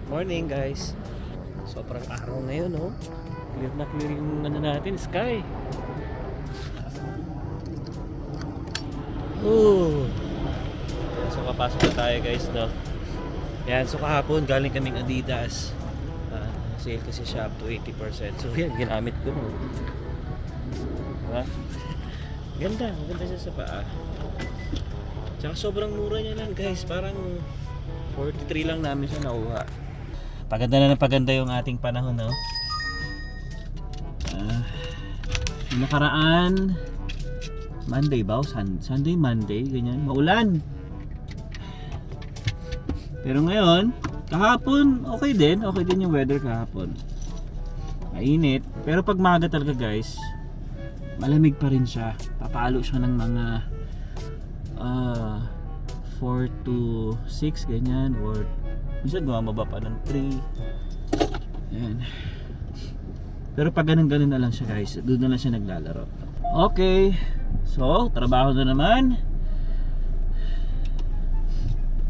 Morning guys. Sobrang araw ngayon, no? Clear na clear yung ano natin, sky. Ooh. Ayan, so papasok na tayo guys, no? Yan, so kahapon galing kaming Adidas. Sale kasi siya up to 80%. So yan, ginamit ko, no? Diba? Ganda, maganda siya sa paa. Tsaka sobrang mura niya lang guys. Parang 43 lang namin siya nakuha. Paganda na ng paganda yung ating panahon, no? Yung nakaraan Monday ba? Sunday, Monday, ganyan. Maulan. Pero ngayon, kahapon, okay din yung weather kahapon. Mainit. Pero pag maga talaga guys, malamig pa rin siya. Papalo siya ng mga 4 to 6 ganyan, or minsan bumababa pa ng 3. Ayan. Pero pag ganun na lang siya guys, doon na lang siya naglalaro. Okay, so trabaho na naman.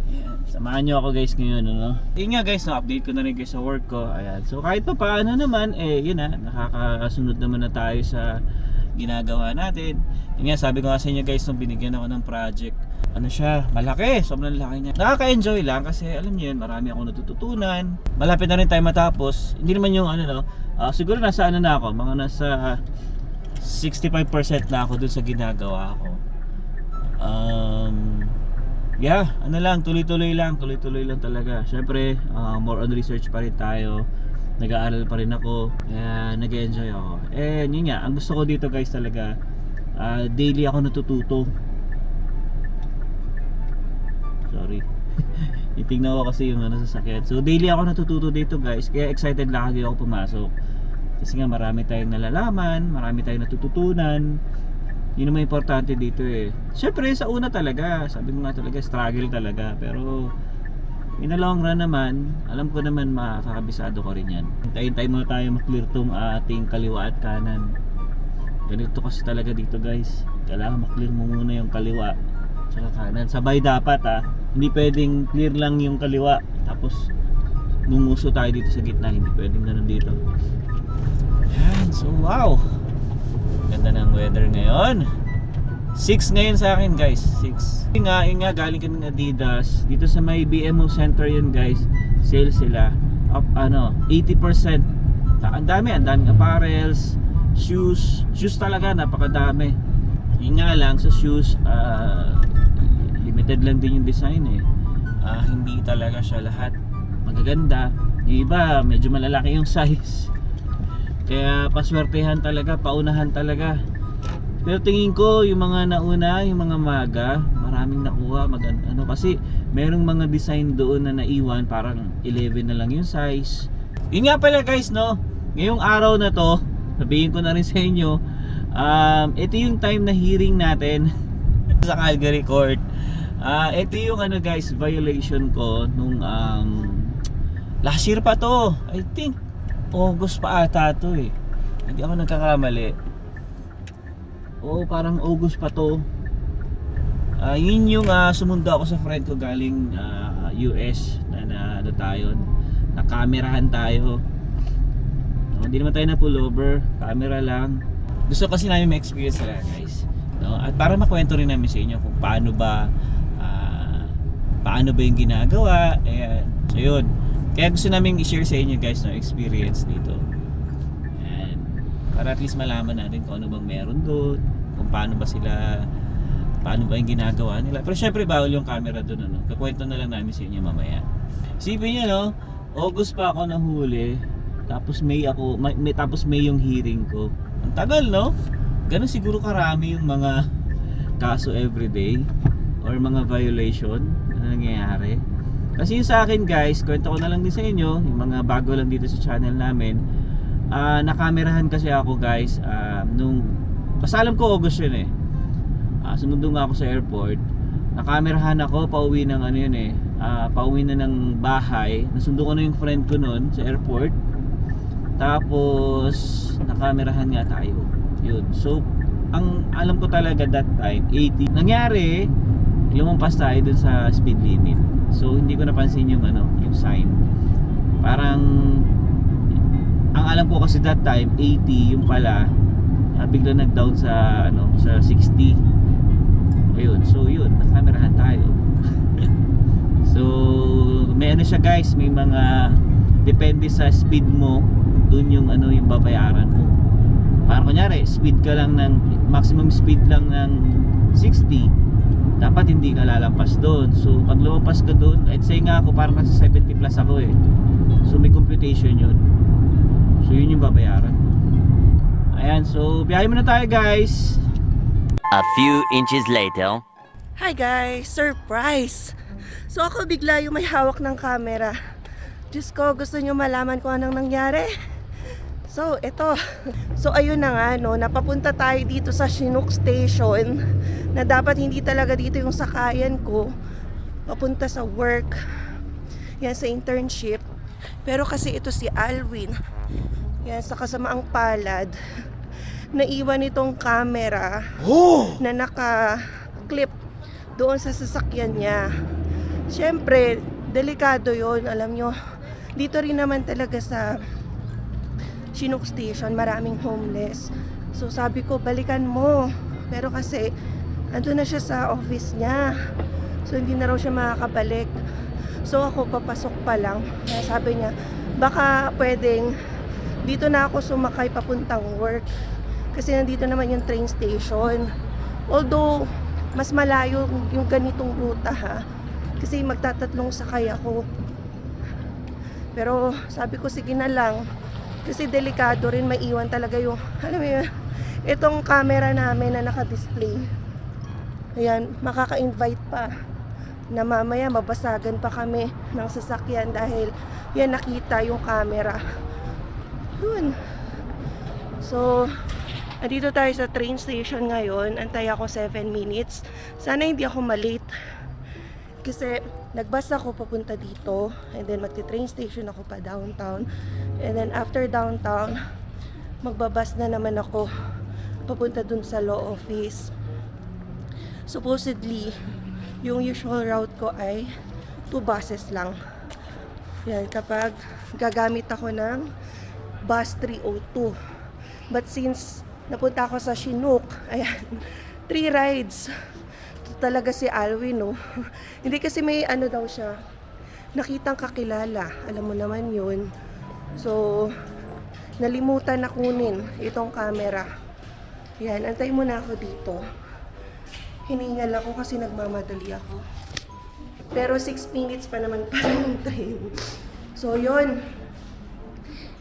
Ayan. Samahan nyo ako guys ngayon, ano? Yun nga guys, na-update ko na rin guys sa work ko. Ayan. So kahit pa paano naman, yun na, nakakasunod naman na tayo sa ginagawa natin. Yun nga, sabi ko nga sa inyo guys, nung binigyan ako ng project, ano siya, malaki, sobrang laki niya. Nakaka-enjoy lang kasi alam niyo yun, marami akong natututunan. Malapit na rin tayo matapos. Hindi naman yung ano, no, siguro nasa ano na ako, mga nasa 65% na ako dun sa ginagawa ko. Yeah, ano lang, tuloy-tuloy lang talaga. Syempre, more on research pa rin tayo. Nag-aaral pa rin ako, nag-enjoy ako. Yun nga, ang gusto ko dito guys talaga, daily ako natututo. Sorry. Itingnan ko kasi yung sasakyan. So daily ako natututo dito guys. Kaya excited lagi ako pumasok. Kasi nga marami tayong nalalaman, marami tayong natututunan. Yun ang importante dito eh. Siyempre sa una talaga, sabi ko nga talaga, struggle talaga. Pero in the long run naman, alam ko naman makakabisado ko rin yan. Hintayin muna tayo maklear tong ating kaliwa at kanan. Ganito kasi talaga dito guys. Kailangan maklear mo muna yung kaliwa tsaka kanan. Sabay dapat hindi pwedeng clear lang yung kaliwa tapos numuso tayo dito sa gitna. Hindi pwedeng ganun dito. Yan, so wow, ganda ng weather ngayon. 6 ngayon sa akin guys, 6. Yung nga galing kami ng Adidas. Dito sa may BMO Center yun guys. Sale sila up 80%. Ang daming apparels, shoes talaga, napakadami. Yun nga lang sa shoes, limited lang din yung design eh. Hindi talaga siya lahat magaganda. Yung iba medyo malalaki yung size. Kaya paswertehan talaga, paunahan talaga. Pero tingin ko yung mga nauna, yung mga maga, maraming nakuha, kasi merong mga design doon na naiwan, parang 11 na lang yung size. Yun nga pala guys, no, ngayong araw na to, sabihin ko na rin sa inyo, ito yung time na hearing natin sa Calgary Court. Ito yung guys, violation ko nung last year pa to. I think August pa ata to eh. Hindi ako nagkakamali. Parang August pa to. Yun yung sumundo ako sa friend ko galing US na tayo. Nakamerahan tayo. Hindi naman tayo na pullover, camera lang. Gusto kasi namin ma-experience talaga guys, no? At para makwento rin namin sa inyo kung paano ba yung ginagawa. So yun, kaya gusto namin i-share sa inyo guys, no, experience dito. And para at least malaman natin kung ano bang meron doon, kung paano ba yung ginagawa nila. Pero syempre bawal yung camera doon, kakwento na lang namin sa inyo mamaya. Isipin nyo, no, August pa ako nahuli, tapos May yung hearing ko. Ang tagal, no? Ganun siguro karami yung mga kaso everyday or mga violation na nangyayari. Kasi yung sa akin guys, kwento ko na lang din sa inyo, yung mga bago lang dito sa channel namin, nakamerahan kasi ako guys, basta alam ko August yun eh. Sumundo nga ako sa airport, nakamerahan ako, pauwi ng pauwi na ng bahay. Nasundo ko na yung friend ko nun sa airport. Tapos nakamerahan nga tayo. Yun. So ang alam ko talaga that time 80. Nangyari, lumampas tayo dun sa speed limit. So hindi ko napansin yung yung sign. parang ang alam ko kasi that time 80, yung pala bigla nag-down sa sa 60. Ayun, so yun, nakamerahan tayo. So may siya guys, may mga depende sa speed mo, dun yung yung babayaran mo. Para kunyari, speed ka lang ng maximum speed lang ng 60, dapat hindi ka lalampas doon. So pag lumampas ka doon, I'd say nga ako parang nasa 70 plus ako so may computation yun. So yun yung babayaran mo. Ayan, so biyahe muna tayo guys. A few inches later. Hi guys! Surprise! So ako bigla yung may hawak ng camera. Diyos ko, gusto nyo malaman kung anong nangyari? So, eto. So, ayun na nga, napapunta tayo dito sa Chinook Station na dapat hindi talaga dito yung sakayan ko. Papunta sa work. Yan, sa internship. Pero kasi ito si Alwin. Yan, sa kasamaang palad. Naiwan itong camera na naka-clip doon sa sasakyan niya. Siyempre, delikado yon, alam nyo. Dito rin naman talaga sa Chinook Station, maraming homeless. So sabi ko, balikan mo. Pero kasi, andun na siya sa office niya. So hindi na raw siya makakabalik. So ako, papasok pa lang. Kaya sabi niya, baka pwedeng dito na ako sumakay papuntang work. Kasi nandito naman yung train station. Although, mas malayo yung ganitong ruta ha. Kasi magtatatlong sakay ako. Pero sabi ko, sige na lang. Kasi delikado rin, maiwan talaga yung, alam mo yun, itong camera namin na naka-display. Ayan, makaka-invite pa na mamaya mabasagan pa kami ng sasakyan dahil yan nakita yung camera. Yun. So, andito tayo sa train station ngayon. Antay ako 7 minutes. Sana hindi ako malate. Kasi nagbus ako papunta dito. And then magti-train station ako pa downtown. And then after downtown, magbabas na naman ako papunta dun sa law office. Supposedly, yung usual route ko ay 2 buses lang. Yan, kapag gagamit ako ng bus 302. But since napunta ako sa Chinook, ayan, 3 rides. Ito talaga si Alwin, no? Hindi kasi may daw siya, nakitang kakilala. Alam mo naman yun. So, nalimutan na kunin itong camera. Yan, antay mo na ako dito. Hiningal ako kasi nagmamadali ako. Pero 6 minutes pa naman para yung train. So, yun.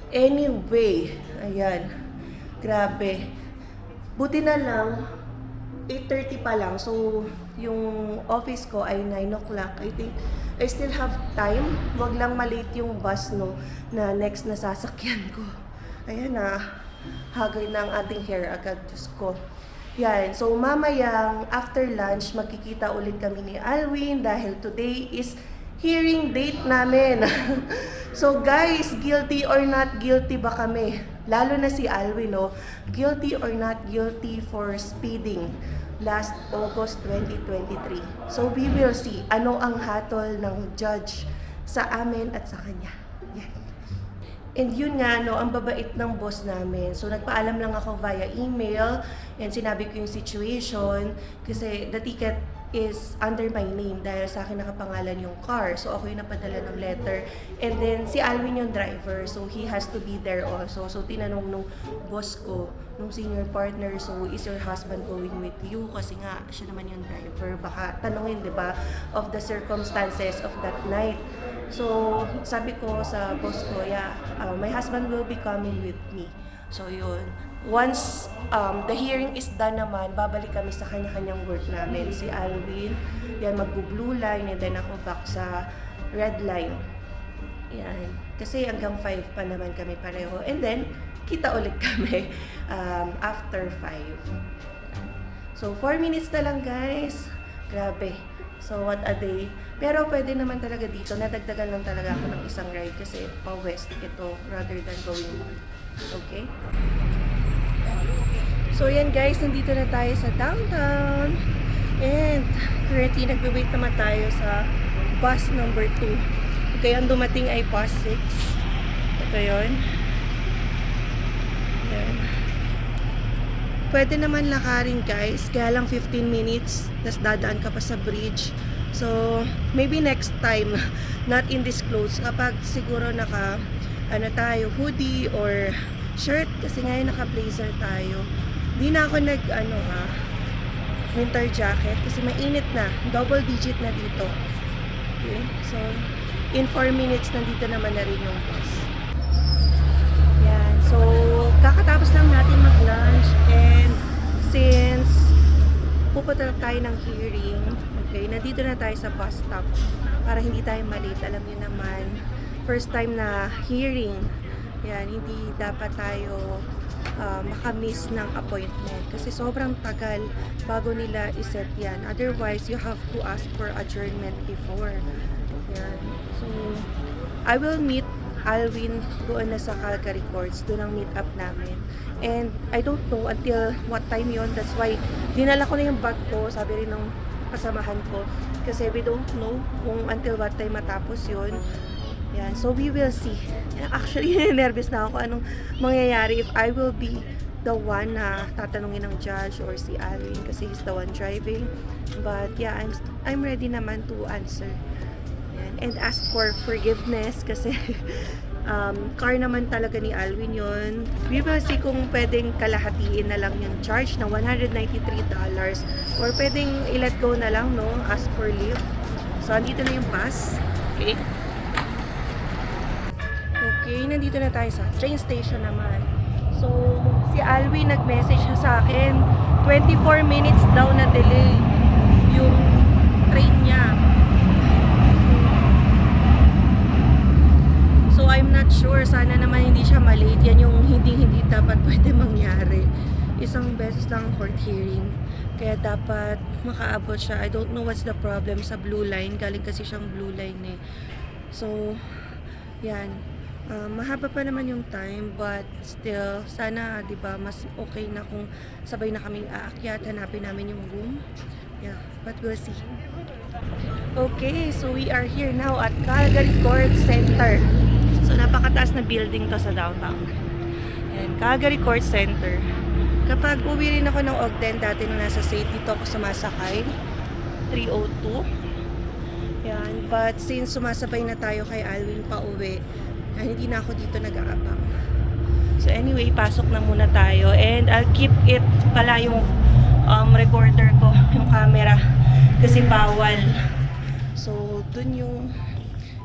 Anyway, ayan. Grabe. Buti na lang, 8:30 pa lang. So, yung office ko ay 9 o'clock. I think, I still have time. Wag lang malate yung bus, no, na next na sasakyan ko. Ayan na. Hagay na ang ating hair agad. Diyos ko. Yan. So, mamayang after lunch, magkikita ulit kami ni Alwin dahil today is hearing date namin. So guys, guilty or not guilty ba kami? Lalo na si Alwin, no? Guilty or not guilty for speeding last August 2023. So we will see ano ang hatol ng judge sa amin at sa kanya. Yan. And yun nga, no, ang babait ng boss namin. So nagpaalam lang ako via email and sinabi ko yung situation kasi the ticket is under my name dahil sa akin nakapangalan yung car. So ako yung napadala ng letter. And then si Alwin yung driver. So he has to be there also. So tinanong nung boss ko, nung senior partner, so is your husband going with you? Kasi nga siya naman yung driver. Baka tanongin, di ba, of the circumstances of that night. So sabi ko sa boss ko, yeah, my husband will be coming with me. So yun. Once the hearing is done naman, babalik kami sa kanya-kanyang work namin. Si Alwin, yan, magbu-blue line, and then ako back sa red line. Yan. Kasi hanggang 5 pa naman kami pareho. And then, kita ulit kami after 5. So, 4 minutes na lang, guys. Grabe. So, what a day. Pero pwede naman talaga dito. Nadagdagan lang talaga ako ng isang ride kasi pa-west ito rather than going north. Okay? So yan guys, nandito na tayo sa downtown. And currently nagbe-wait naman tayo sa bus number 2. Okay, ang dumating ay bus 6. Ito yun. Yan. Pwede naman lakarin guys, kaya lang 15 minutes, tas dadaan ka pa sa bridge. So, maybe next time, not in this clothes, kapag siguro naka, tayo, hoodie or shirt, kasi ngayon naka-blazer tayo. Di na ako winter jacket, kasi mainit na, double digit na dito. Okay, so, in 4 minutes, nandito naman na rin yung bus. Yan, so, kakatapos lang natin mag-lunch, and since pupunta na tayo ng hearing, okay, nandito na tayo sa bus stop para hindi tayo malate. Alam niyo naman, first time na hearing, yan, hindi dapat tayo makamiss ng appointment kasi sobrang tagal bago nila iset yan. Otherwise, you have to ask for adjournment before. Yan. So, I will meet Alvin doon na sa Calgary Courts, doon ang meet up namin. And I don't know until what time yon. That's why dinala ko na yung bag ko, sabi rin ng kasamahan ko. Kasi we don't know kung until what time matapos yon. Yan, so we will see. Actually, nervous na ako anong mangyayari if I will be the one na tatanungin ng judge or si Alvin kasi he's the one driving. But yeah, I'm ready naman to answer. And ask for forgiveness kasi car naman talaga ni Alvin yon. We will see kung pwedeng kalahatiin na lang yung charge na $193 or pwedeng i-let go na lang, no? Ask for leave. So, andito na yung bus. Okay? Okay, nandito na tayo sa train station naman. So, si Alvin nag-message siya sa akin 24 minutes daw na delay yung train niya. So, I'm not sure. Sana naman hindi siya malate. Yan yung hindi dapat pwede mangyari. Isang beses lang court hearing. Kaya dapat makaabot siya. I don't know what's the problem sa blue line. Galing kasi siyang blue line eh. So, yan. Mahaba pa naman yung time, but still, sana, di ba, mas okay na kung sabay na kaming aakyat, hanapin namin yung room. Yeah, but we'll see. Okay, so we are here now at Calgary Court Center. So, napakataas na building to sa downtown. And Calgary Court Center. Kapag uwi rin ako ng Ogden, dati nung nasa St. dito ako sumasakay, 302. Yan, but since sumasabay na tayo kay Alvin pa uwi, hindi na ako dito nag-aabang. So anyway, pasok na muna tayo. And I'll keep it pala yung recorder ko, yung camera. Kasi bawal. So, dun yung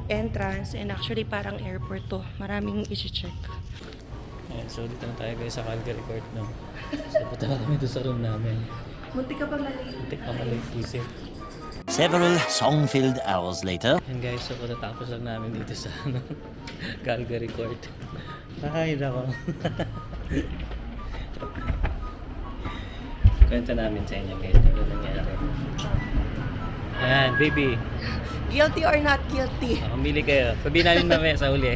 entrance. And actually, parang airport to. Maraming isi-check. Ayan, so dito na tayo guys sa Calgary Court, no? So punta na kami doon sa room namin. Muntik ka pa mali. Muntik pa mali isip. Several song-filled hours later. And guys, so patatapos lang namin dito sa Calgary Court. Ay, nako. Kwenta namin sa inyo guys, ano nangyari. Ayan, baby. Guilty or not guilty? Pumili kayo. Sabihin namin mamaya sa huli.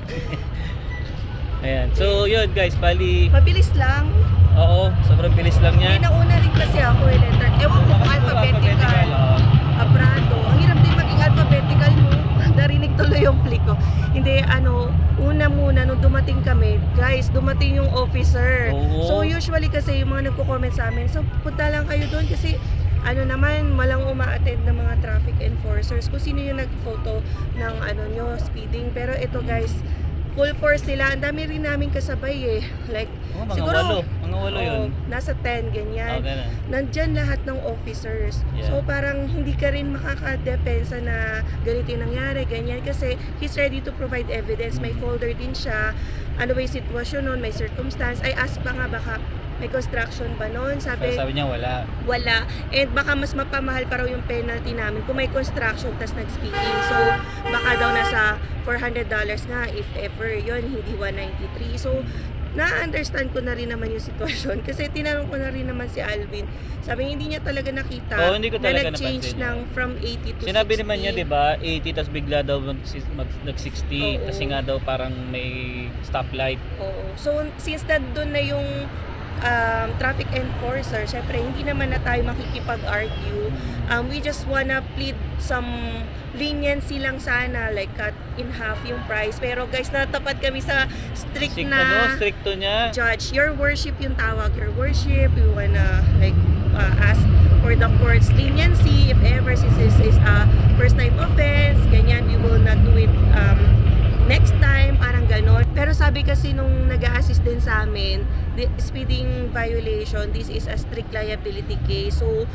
Ayan, so yun guys, bali... Mabilis lang. Oo, sobrang bilis lang May yan. nauna rin kasi ako letter. Ewan ko kung alphabetical. Abrado. Ang hirap din maging alphabetical mo. Narinig tuloy yung click ko. Hindi, una muna, nung dumating kami, guys, dumating yung officer. Oo. So, usually kasi yung mga nagko-comment sa amin, so, punta lang kayo doon kasi, naman, malang uma-attend ng mga traffic enforcers. Kung sino yung nag-photo ng, nyo, speeding. Pero ito, guys, full force sila. Ang dami rin namin kasabay eh. Like, Mga siguro, Mga walo yun. nasa 10, ganyan. Okay na. Nandyan lahat ng officers. Yeah. So parang hindi ka rin makakadepensa na ganito yung nangyari, ganyan. Kasi he's ready to provide evidence. May folder din siya. Ano ba yung sitwasyon nun? May circumstance. I asked pa nga baka may construction ba nun? Sabi niya wala. Wala. And baka mas mapamahal pa raw yung penalty namin kung may construction tas nag-speeding. So, baka daw nasa $400 nga if ever yon, hindi 193. So, na-understand ko na rin naman yung sitwasyon kasi tinanong ko na rin naman si Alvin. Sabi niya hindi niya talaga nakita Hindi ko talaga na nag-change napansin. ng from 80 to 60. Sinabi naman niya, di ba, 80 tas bigla daw nag-60 Oo. kasi nga daw parang may stoplight. Oo. So, since nandun na yung traffic enforcer, syempre hindi naman na tayo makikipag-argue. We just wanna plead some leniency lang sana, like cut in half yung price. Pero guys, natapat kami sa strict Stricto niya. judge. Your worship yung tawag. Your worship, you wanna like ask for the court's leniency if ever, since this is a first time offense, ganyan, we will not do it next time, parang ganon. Pero sabi kasi nung nag-a-assist din sa amin, the speeding violation, this is a strict liability case. So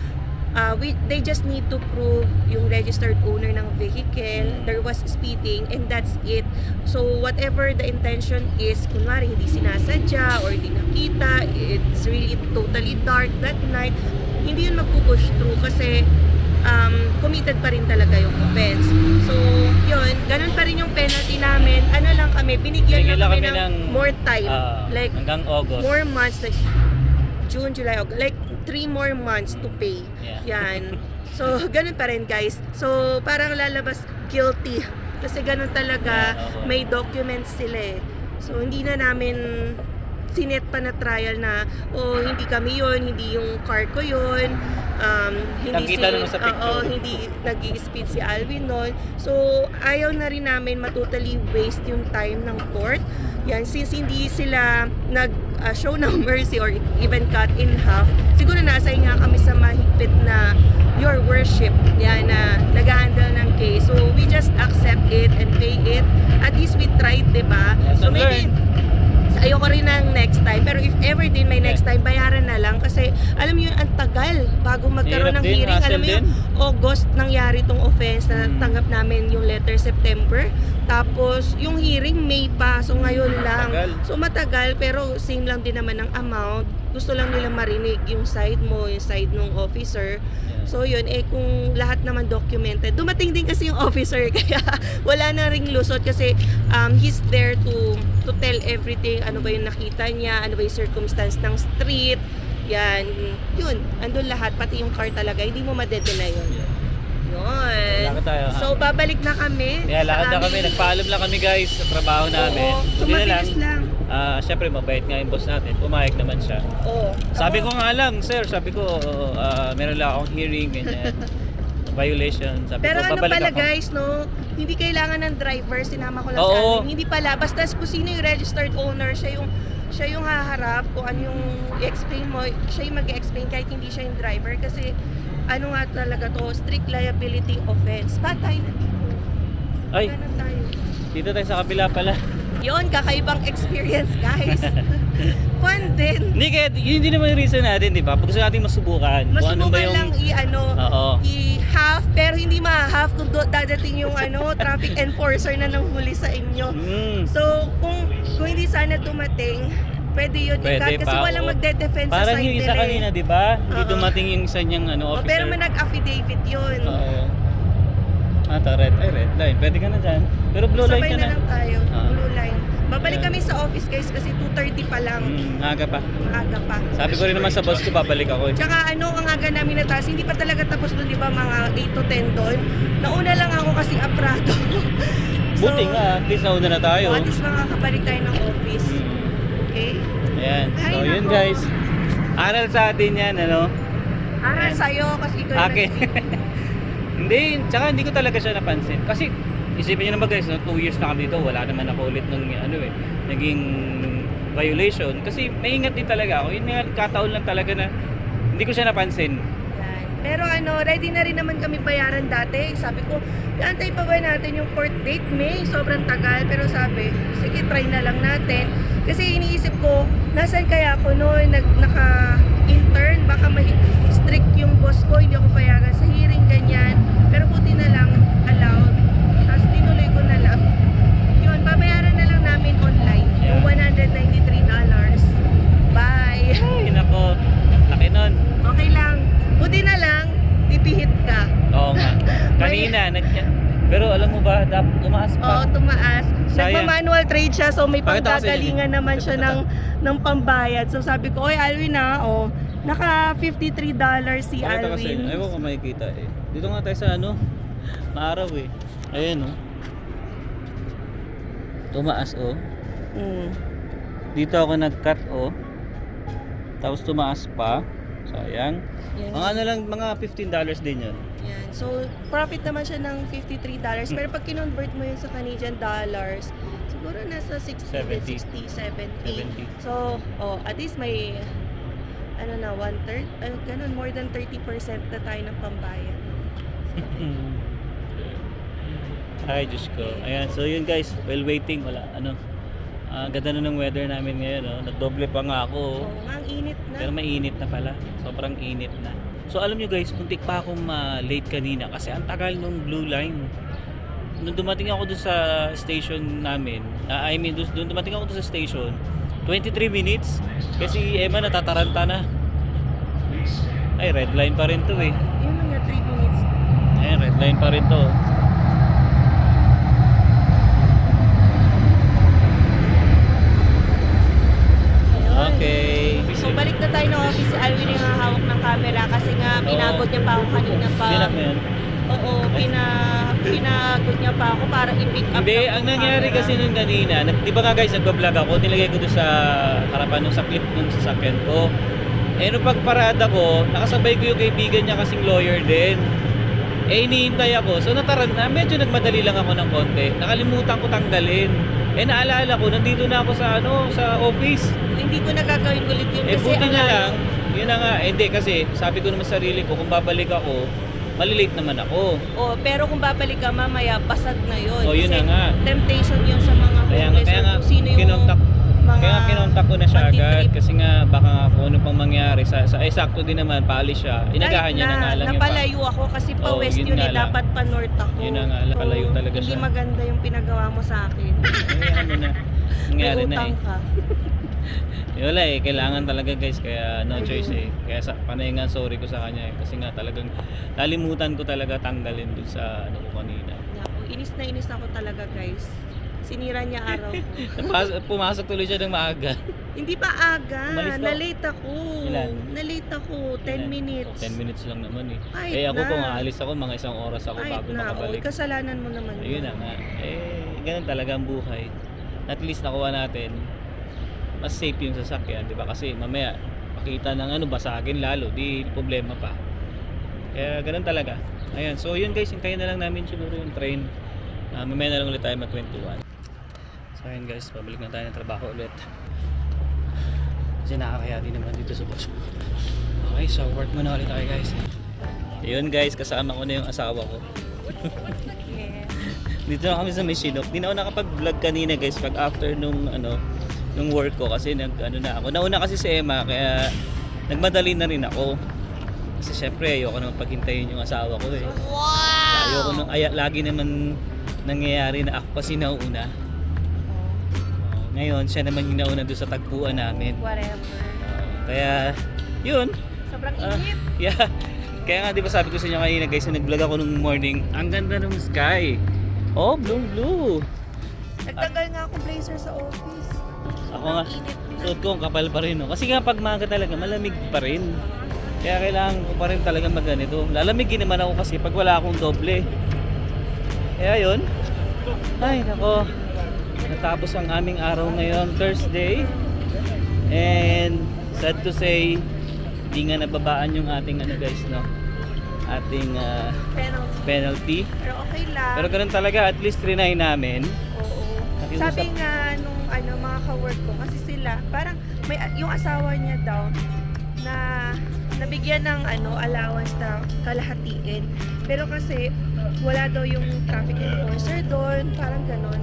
they just need to prove yung registered owner ng vehicle, there was speeding, and that's it. So whatever the intention is, kunwari hindi sinasadya or hindi nakita, it's really totally dark that night, hindi yun magpupush through kasi committed pa rin talaga yung offense. So yun, ganun pa rin yung penalty namin. Ano lang kami, binigyan lang kami ng more time, like hanggang August. more months, like June, July, August, like 3 more months to pay. Yan. So, ganun pa rin guys. So, parang lalabas guilty. Kasi ganun talaga, may documents sila eh. So, hindi na namin sinet pa na trial na, hindi kami yun, hindi yung car ko yun. Hindi hindi nag-i-speed si Alvin nun. So, ayaw na rin namin matotally waste yung time ng court. Yan, since hindi sila nag-show ng mercy or even cut in half, siguro nasa nga kami sa mahigpit na your worship, yan, na nag-handle ng case. So, we just accept it and pay it. At least we tried, diba? So, maybe, ayoko rin ng next time. Pero if ever din may next time, bayaran na lang. Kasi alam mo yun, ang tagal bago magkaroon ng hearing. Alam mo yun, August nangyari tong offense na tanggap namin yung letter September. Tapos yung hearing May pa. So ngayon lang. So matagal, pero same lang din naman ang amount. Gusto lang nila marinig yung side mo, yung side ng officer. So yun, kung lahat naman documented, dumating din kasi yung officer, kaya wala na ring lusot kasi he's there to tell everything, ano ba yung nakita niya, ano ba yung circumstance ng street, yan, yun, andun lahat, pati yung car talaga, hindi mo madedeny yun. Yun. So babalik na kami. Lakad na kami, nagpaalam lang kami guys sa trabaho namin. Mabilis lang. Siyempre mabait nga yung boss natin, pumayag naman siya. Sabi ko nga lang, sir, meron lang akong hearing, ganyan, violation. Sabi pero ko, ano pala guys, no, hindi kailangan ng driver, sinama ko lang sa amin. Hindi pala, basta kung sino yung registered owner, siya yung haharap, kung ano yung i-explain mo, siya yung mag-explain kahit hindi siya yung driver. Kasi ano nga talaga to, strict liability offense. Bakit tayo na dito? Ay, dito tayo sa kabila pala. Yun, kakaibang experience guys. Fun din. Hindi naman yung reason natin, di ba? Pag gusto natin masubukan. Masubukan lang i-half, pero hindi ma-half kung dadating yung traffic enforcer na nanghuli sa inyo. So, kung hindi sana dumating, pwede yun i-cut kasi walang magde-defense sa side nila. Parang yung isa kanina, di ba? Hindi dumating yung isa niyang officer. Pero may nag-affidavit yun. Red line. Pwede ka na dyan. Pero blue line ka na. Sabay na lang tayo. Blue line. Babalik kami sa office guys kasi 2:30 pa lang. Aga pa. Maaga pa. Sabi ko rin naman sa boss ko, babalik ako. Tsaka ang aga namin nataas, hindi pa talaga tapos doon, di ba, mga 8 to 10 doon. Nauna lang ako kasi aprado. Buti nga, at least nauna na tayo. At least makakabalik tayo ng office. Okay? Ayan. So yun guys. Aral sa atin yan, Aral sa'yo kasi ikaw okay. Hindi ko talaga siya napansin. Kasi isipin niyo naman guys, 2 years na kami dito, wala naman ako ulit ng naging violation. Kasi maingat din talaga ako. Yun nga, kataon lang talaga na hindi ko siya napansin. Yan. Pero ready na rin naman kami bayaran dati. Sabi ko, antay pa ba natin yung court date? May, sobrang tagal. Pero sabi, sige, try na lang natin. Kasi iniisip ko, nasan kaya ako noon, naka-intern, baka strict yung boss ko, hindi ako payagan sa hearing, ganyan. Pero buti na lang, allowed. Tapos tinuloy ko na lang. Yun, babayaran na lang namin online. Yung $193. Bye! Ay, nako. Laki nun. Okay lang. Buti na lang, pipihit ka. Oo nga. Kanina, pero alam mo ba, tumaas pa. Oo, tumaas. Sayang. Nagpa-manual trade siya, so may Pakita kasi panggagalingan naman siya ng pambayad. So sabi ko, oy Alvin naka $53 si Pakita kasi, Alvin. ayaw ko makikita eh. Dito nga tayo sa maaraw eh. Ayan tumaas Mm. Dito ako nag-cut Tapos tumaas pa. Sayang. Yan. Mga ano lang, mga $15 din yun. Yan. So, profit naman siya ng $53. Pero pag kinonvert mo yun sa Canadian dollars, siguro nasa 60, 70. So, at least may, one-third, ganun, more than 30% na tayo ng pambayad. Ay, Diyos ko. Ayan, so yun guys, while waiting, ganda na ng weather namin ngayon, no? Nagdoble pa nga ako. Ang init na. Pero mainit na pala. Sobrang init na. So alam nyo guys, muntik pa akong late kanina kasi ang tagal nung blue line. Nung dumating ako doon sa station namin, doon dumating ako doon sa station, 23 minutes. Kasi Emma natataranta na. Ay, red line pa rin to eh. Yun mga 3 minutes. Ayan, red line pa rin to. Okay. So balik na tayo ng office. Si Alvin yung hawak ng camera kasi nga pinagod niya pa ako kanina pa. Bilang mo yan? Oo, pinagod niya pa ako para i-pick up. Hindi, ng ang nangyari camera. kasi nung kanina, di ba nga guys, nagbablog ako, nilagay ko doon sa harapan nung sa clip nung sasakyan ko. Eh nung pagparada ko, nakasabay ko yung kaibigan niya kasing lawyer din. Eh iniintay ako, so medyo nagmadali lang ako ng konti. Nakalimutan ko tanggalin. Eh naalala ko, nandito na ako sa office. Hindi ko nagagawin ulit yun Eh kasi buti ang na layo. lang, yun na nga, hindi kasi sabi ko naman sa sarili ko, kung babalik ako, malilate naman ako. Pero kung babalik ka mamaya, basag na yun. Oh, yun Kasi na nga. temptation yun sa mga homeless Kaya or nga, kung sino yung kinontak ko na siya agad magtitrip. kasi nga baka nga kung ano pang mangyari sakto din naman, paalis siya. Inagahan niya na nga lang yung napalayo ako kasi pa Oo, west yun yun nga eh, lang. dapat pa north ako. Yun na nga, napalayo talaga Hindi siya. maganda yung pinagawa mo sa akin. ano na, nangyari May na utang eh. ka. Wala eh, kailangan talaga guys, kaya no choice eh. Kaya panay nga sorry ko sa kanya eh. Kasi nga talagang nalimutan ko talaga tanggalin dun sa ko kanina. Naku, inis ako talaga guys. Sinira niya araw ko. Pumasok tuloy siya ng maaga. Hindi pa aga. Umalis ka? Na-late ako. Ilan? Na-late ako. 10 minutes. 10 minutes lang naman eh. Kahit Eh ako na. kung aalis ako, mga 1 oras ako Kahit bago na. makabalik. Kasalanan mo naman. Ayun na nga. Ganun talaga ang buhay. At least nakuha natin, mas safe yung sasakyan, di ba? Kasi mamaya, makita ng basagin lalo, di problema pa. Kaya ganun talaga. Ayan, so yun guys, hintayin na lang namin siguro yung train. Mamaya na lang ulit tayo mag-21. So ayun guys, pabalik na tayo ng trabaho ulit. Kasi nakakaya din naman dito sa boss ko. Okay, so work muna ulit tayo guys. Ayun guys, kasama ko na yung asawa ko. Yeah. Dito na kami sa Michinok. Di na ako nakapag-vlog kanina guys pag after nung work ko kasi na ako. Nauna kasi si Emma kaya nagmadali na rin ako. Kasi syempre ayoko naman paghintayin yung asawa ko eh. Wow! Ayoko nung lagi naman nangyayari na ako kasi nauna. Ngayon siya naman yung nauna doon sa tagpuan namin. Whatever. Kaya yun. Sobrang init. Yeah. Kaya nga di ba sabi ko sa inyo kanina guys, nag-vlog ako nung morning. Ang ganda ng sky. Oh, blue. Nagtagal nga ako blazer sa office. Ako nga, suot ko ang kapal pa rin. No? Kasi nga pag maga talaga, malamig pa rin. Kaya kailangan ko pa rin talaga magganito. Lalamigin naman ako kasi pag wala akong doble. Kaya yun. Ay, nako. Natapos ang aming araw ngayon, Thursday. And sad to say, di nga nababaan yung ating guys, no? Ating penalty. Pero okay lang. Pero ganun talaga, at least trinay namin. Oo. Nakiusap. Sabi nga nung mga ka-work ko, kasi sila, parang may yung asawa niya daw na nabigyan ng allowance na kalahatiin. Pero kasi wala daw yung traffic enforcer doon, parang ganon.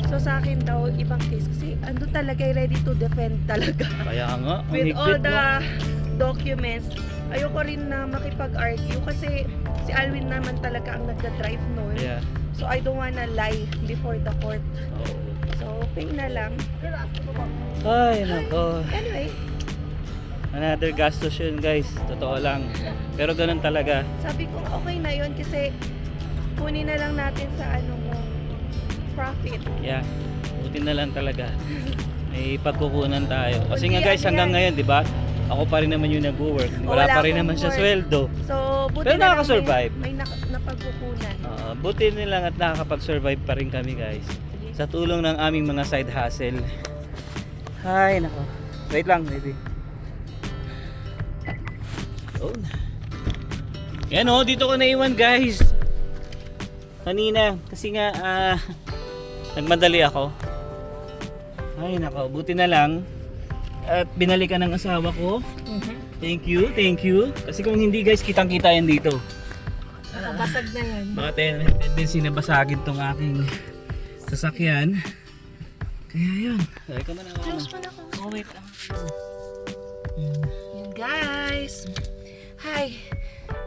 So sa akin daw ibang case kasi ando talaga ready to defend talaga. Kaya nga, ang With all higpit, the no? documents. Ayoko rin na makipag-argue kasi si Alvin naman talaga ang nagda-drive noon. Yeah. So I don't wanna lie before the court. Oo. So okay na lang. Ay, nako. Anyway, Another gastos yun guys. Totoo lang. Pero ganun talaga. sabi ko okay na yun kasi kunin na lang natin sa mo profit. Yeah. Buti na lang talaga. May pagkukunan tayo. Kasi nga Kundi guys, hanggang yan. ngayon, di ba? Ako pa rin naman yung nag-work. Wala pa rin akong naman siya work. sweldo. So buti Pero na lang nakaka-survive. may napagkukunan. Buti nilang at nakakapag-survive pa rin kami guys. Sa tulong ng aming mga side hustle. Ay, nako. Wait lang, baby. Yun. Yan o, dito ko naiwan guys. Kanina, kasi nga nagmadali ako. Ay nako, buti na lang. At binalikan ng asawa ko. Thank you, thank you. Kasi kung hindi guys, kitang-kita yan dito. Basag na yan. Baka tendency na basagin tong aking sasakyan. Kaya yun. Ay, ka man Close mo na ako. Oh, wait lang. Yan guys. Hi.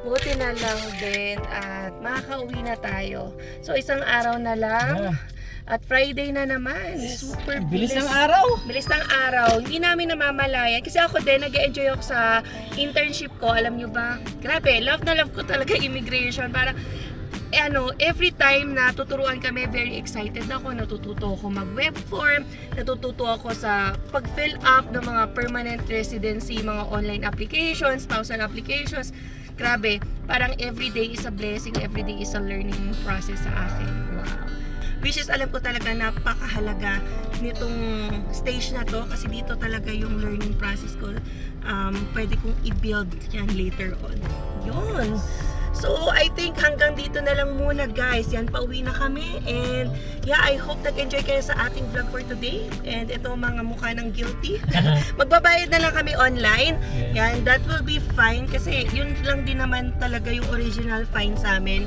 Buti na lang din at makakauwi na tayo. So isang araw na lang. At Friday na naman. Super Bilis ng araw. Bilis ng araw. Hindi namin namamalayan. Kasi ako din, nag-enjoy ako sa internship ko. Alam nyo ba? Grabe, love na love ko talaga immigration. Parang, every time na tuturuan kami, very excited ako. Natututo ako mag-web form. Natututo ako sa pag-fill up ng mga permanent residency, mga online applications, spousal applications. Grabe, parang everyday is a blessing. Everyday is a learning process sa akin. Wow. Which is alam ko talaga napakahalaga nitong stage na to kasi dito talaga yung learning process ko pwede kong i-build yan later on. Yun. So I think hanggang dito na lang muna guys. Yan, pauwi na kami and yeah, I hope nag-enjoy kayo sa ating vlog for today. And ito mga mukha ng guilty. Magbabayad na lang kami online. Yan, that will be fine kasi yun lang din naman talaga yung original fine sa amin.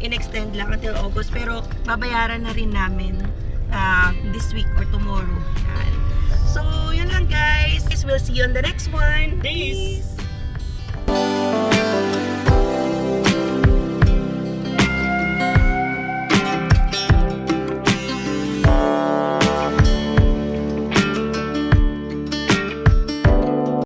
In-extend lang until August pero babayaran na rin namin this week or tomorrow. Yan. So yun lang guys. We'll see you on the next one. Peace!